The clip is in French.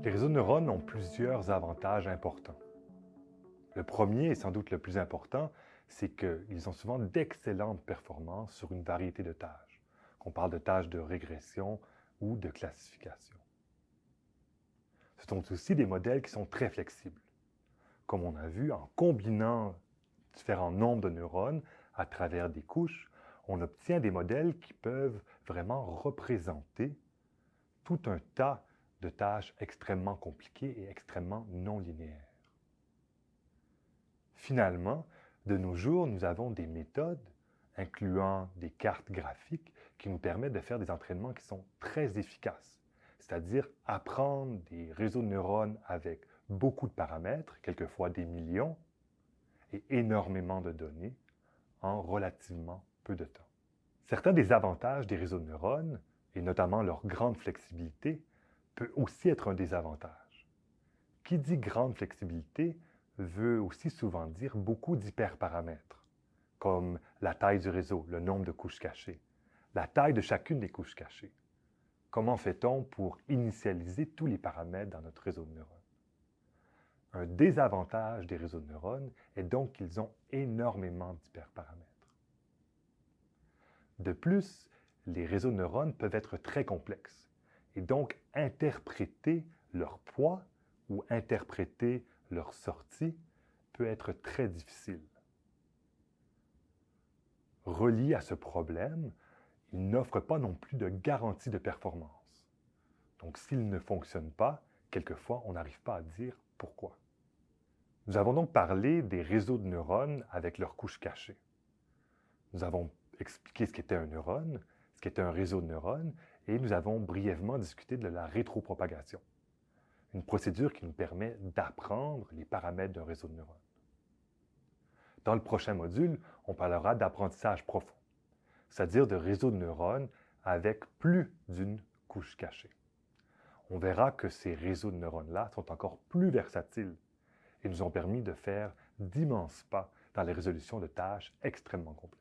Les réseaux de neurones ont plusieurs avantages importants. Le premier, et sans doute le plus important, c'est qu'ils ont souvent d'excellentes performances sur une variété de tâches, qu'on parle de tâches de régression ou de classification. Ce sont aussi des modèles qui sont très flexibles. Comme on a vu, en combinant différents nombres de neurones à travers des couches, on obtient des modèles qui peuvent vraiment représenter tout un tas de tâches extrêmement compliquées et extrêmement non linéaires. Finalement, de nos jours, nous avons des méthodes, incluant des cartes graphiques, qui nous permettent de faire des entraînements qui sont très efficaces, c'est-à-dire apprendre des réseaux de neurones avec beaucoup de paramètres, quelquefois des millions, et énormément de données en relativement peu de temps. Certains des avantages des réseaux de neurones, et notamment leur grande flexibilité, peut aussi être un désavantage. Qui dit grande flexibilité veut aussi souvent dire beaucoup d'hyperparamètres, comme la taille du réseau, le nombre de couches cachées, la taille de chacune des couches cachées. Comment fait-on pour initialiser tous les paramètres dans notre réseau de neurones? Un désavantage des réseaux de neurones est donc qu'ils ont énormément d'hyperparamètres. De plus, les réseaux de neurones peuvent être très complexes et donc interpréter leur poids ou interpréter leur sortie peut être très difficile. Relié à ce problème, ils n'offrent pas non plus de garantie de performance. Donc s'ils ne fonctionnent pas, quelquefois on n'arrive pas à dire pourquoi. Nous avons donc parlé des réseaux de neurones avec leurs couches cachées. Nous avons expliqué ce qu'était un neurone, ce qu'était un réseau de neurones, et nous avons brièvement discuté de la rétropropagation, une procédure qui nous permet d'apprendre les paramètres d'un réseau de neurones. Dans le prochain module, on parlera d'apprentissage profond, c'est-à-dire de réseaux de neurones avec plus d'une couche cachée. On verra que ces réseaux de neurones-là sont encore plus versatiles et nous ont permis de faire d'immenses pas dans les résolutions de tâches extrêmement complexes.